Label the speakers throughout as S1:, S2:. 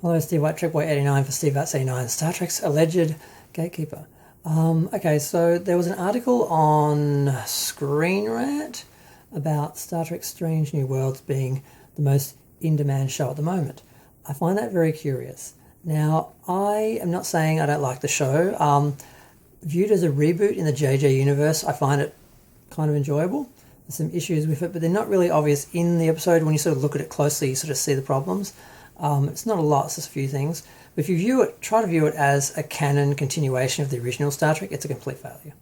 S1: Hello, Steve White, Tripboy89 for Steve That's 89, Star Trek's alleged gatekeeper. Okay, so there was an article on Screen Rant about Star Trek Strange New Worlds being the most in-demand show at the moment. I find that very curious. Now, I am not saying I don't like the show. Viewed as a reboot in the JJ universe, I find it kind of enjoyable. There's some issues with it, but they're not really obvious in the episode. When you sort of look at it closely, you sort of see the problems. It's not a lot, it's just a few things. But if you view it, try to view it as a canon continuation of the original Star Trek, it's a complete failure.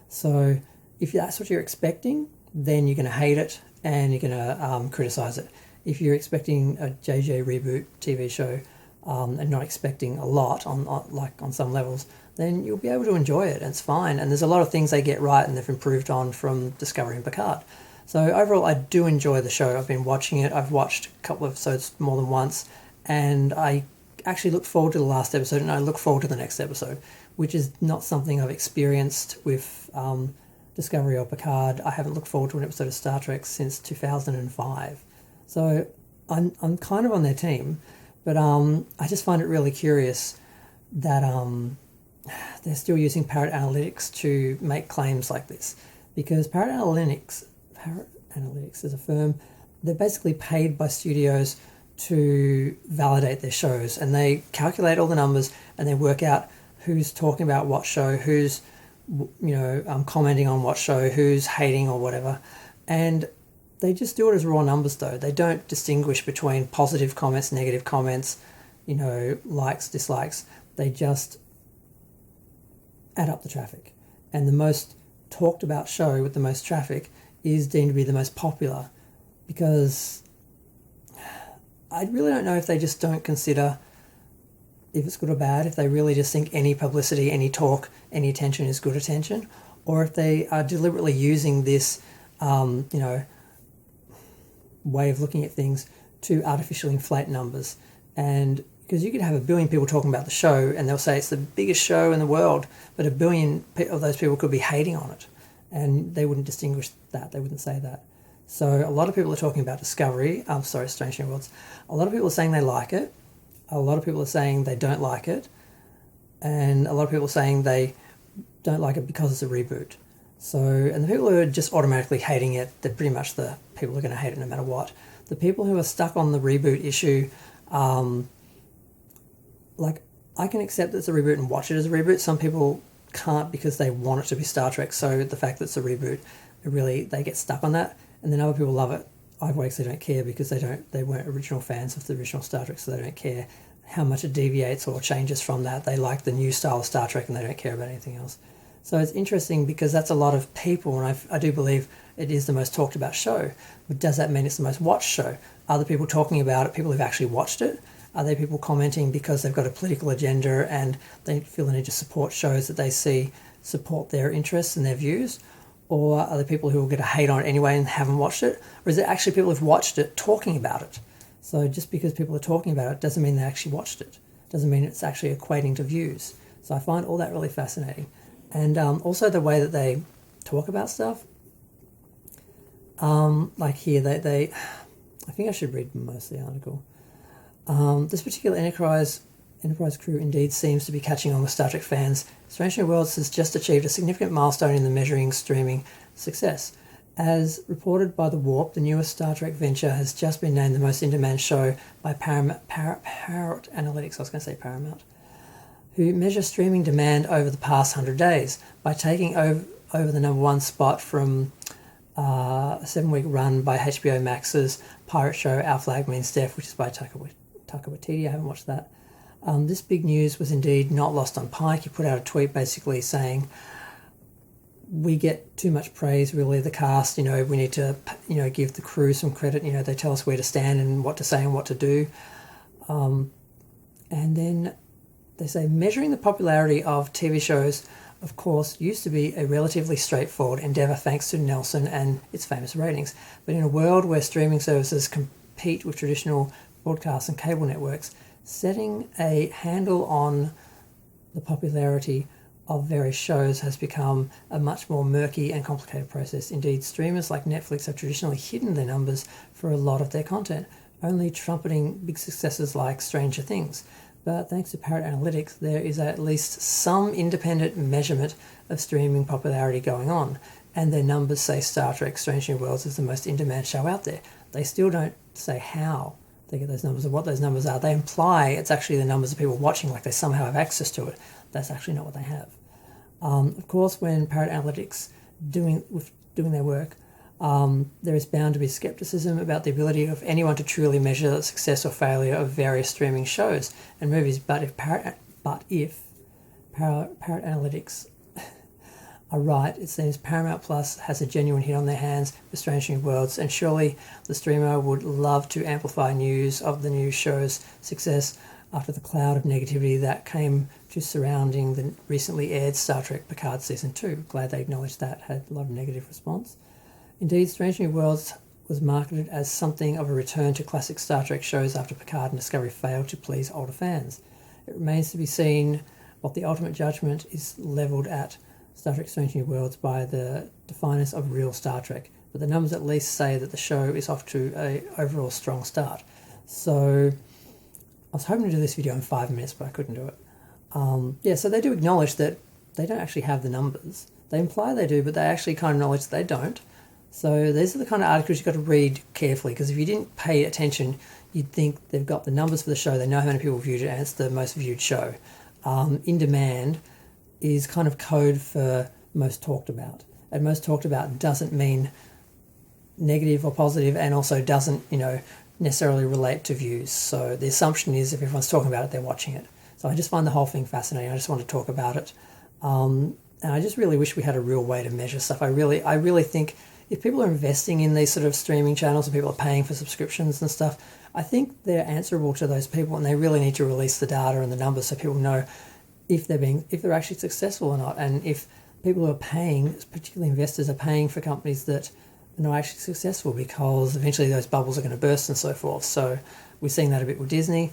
S1: So if that's what you're expecting, then you're going to hate it and you're going to criticise it. If you're expecting a JJ reboot TV show and not expecting a lot on some levels, then you'll be able to enjoy it and it's fine. And there's a lot of things they get right and they've improved on from Discovery and Picard. So overall, I do enjoy the show. I've been watching it. I've watched a couple of episodes more than once. And I actually look forward to the last episode and I look forward to the next episode, which is not something I've experienced with Discovery or Picard. I haven't looked forward to an episode of Star Trek since 2005. So I'm kind of on their team, but I just find it really curious that they're still using Parrot Analytics to make claims like this. Because Parrot Analytics is a firm, they're basically paid by studios to validate their shows, and they calculate all the numbers and they work out who's talking about what show, who's commenting on what show, who's hating or whatever, and they just do it as raw numbers though. They don't distinguish between positive comments, negative comments, likes, dislikes. They just add up the traffic, and the most talked about show with the most traffic is deemed to be the most popular, because I really don't know if they just don't consider if it's good or bad, if they really just think any publicity, any talk, any attention is good attention, or if they are deliberately using this, way of looking at things to artificially inflate numbers. And because you could have 1 billion people talking about the show and they'll say it's the biggest show in the world, but 1 billion of those people could be hating on it, and they wouldn't distinguish that, they wouldn't say that. So a lot of people are talking about Discovery, Strange New Worlds. A lot of people are saying they like it. A lot of people are saying they don't like it. And a lot of people are saying they don't like it because it's a reboot. So, and the people who are just automatically hating it, they're pretty much the people who are going to hate it no matter what. The people who are stuck on the reboot issue, I can accept that it's a reboot and watch it as a reboot. Some people can't because they want it to be Star Trek. So the fact that it's a reboot, they get stuck on that. And then other people love it. I actually don't care because they weren't original fans of the original Star Trek, so they don't care how much it deviates or changes from that. They like the new style of Star Trek and they don't care about anything else. So it's interesting because that's a lot of people, and I do believe it is the most talked about show. But does that mean it's the most watched show? Are the people talking about it people who've actually watched it? Are they people commenting because they've got a political agenda and they feel the need to support shows that they see support their interests and their views? Or are there people who will get a hate on it anyway and haven't watched it? Or is it actually people who've watched it talking about it? So just because people are talking about it doesn't mean they actually watched it. Doesn't mean it's actually equating to views. So I find all that really fascinating. And also the way that they talk about stuff. Like here, I think I should read most of the article. This particular Enterprise crew indeed seems to be catching on with Star Trek fans. Strange New Worlds has just achieved a significant milestone in the measuring streaming success. As reported by The Warp, the newest Star Trek venture has just been named the most in-demand show by Parrot Analytics, I was going to say Paramount, who measure streaming demand over the past 100 days by taking over the number one spot from a 7-week run by HBO Max's pirate show Our Flag Means Death, which is by Taika Waititi. I haven't watched that. This big news was indeed not lost on Pike. He put out a tweet basically saying, we get too much praise, really, the cast, we need to, give the crew some credit, they tell us where to stand and what to say and what to do. And then they say, measuring the popularity of TV shows, of course, used to be a relatively straightforward endeavour thanks to Nelson and its famous ratings. But in a world where streaming services compete with traditional broadcast and cable networks, setting a handle on the popularity of various shows has become a much more murky and complicated process. Indeed, streamers like Netflix have traditionally hidden their numbers for a lot of their content, only trumpeting big successes like Stranger Things. But thanks to Parrot Analytics, there is at least some independent measurement of streaming popularity going on, and their numbers say Star Trek Strange New Worlds is the most in-demand show out there. They still don't say how they get those numbers or what those numbers are. They imply it's actually the numbers of people watching, like they somehow have access to it. That's actually not what they have. Of course, when Parrot Analytics doing their work, there is bound to be skepticism about the ability of anyone to truly measure the success or failure of various streaming shows and movies. But if Parrot Analytics are right, it seems Paramount Plus has a genuine hit on their hands with Strange New Worlds, and surely the streamer would love to amplify news of the new show's success after the cloud of negativity that came to surrounding the recently aired Star Trek Picard Season 2. Glad they acknowledged that, had a lot of negative response. Indeed, Strange New Worlds was marketed as something of a return to classic Star Trek shows after Picard and Discovery failed to please older fans. It remains to be seen what the ultimate judgment is levelled at Star Trek Strange New Worlds by the definers of real Star Trek, but the numbers at least say that the show is off to an overall strong start. So I was hoping to do this video in 5 minutes, but I couldn't do it. So they do acknowledge that they don't actually have the numbers. They imply they do, but they actually kind of acknowledge they don't. So these are the kind of articles you've got to read carefully, because if you didn't pay attention, you'd think they've got the numbers for the show, they know how many people viewed it, and it's the most viewed show. In demand is kind of code for most talked about. And most talked about doesn't mean negative or positive, and also doesn't, necessarily relate to views. So the assumption is if everyone's talking about it, they're watching it. So I just find the whole thing fascinating. I just want to talk about it. And I just really wish we had a real way to measure stuff. I really think if people are investing in these sort of streaming channels and people are paying for subscriptions and stuff, I think they're answerable to those people, and they really need to release the data and the numbers so people know if they're actually successful or not. And if people who are paying, particularly investors, are paying for companies that are not actually successful, because eventually those bubbles are going to burst and so forth. So we're seeing that a bit with Disney,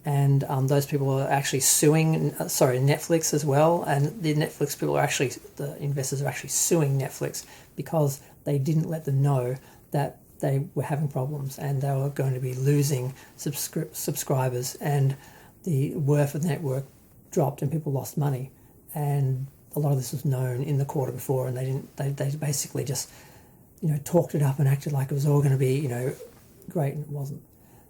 S1: and those people are actually suing Netflix as well, and the Netflix people the investors are actually suing Netflix because they didn't let them know that they were having problems and they were going to be losing subscribers, and the worth of the network dropped and people lost money. And a lot of this was known in the quarter before, and they basically just talked it up and acted like it was all going to be great, and it wasn't.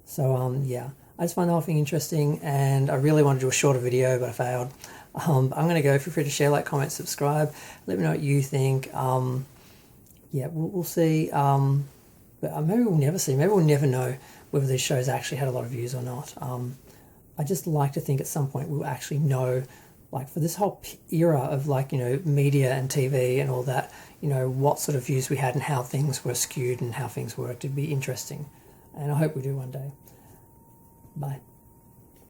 S1: So I just find the whole thing interesting, and I really want to do a shorter video, but I failed. I'm going to go. Feel free to share, like, comment, subscribe. Let me know what you think. We'll see. But maybe we'll never see. Maybe we'll never know whether these shows actually had a lot of views or not. I just like to think at some point we'll actually know, like for this whole era of media and TV and all that, what sort of views we had and how things were skewed and how things worked. It'd be interesting. And I hope we do one day. Bye.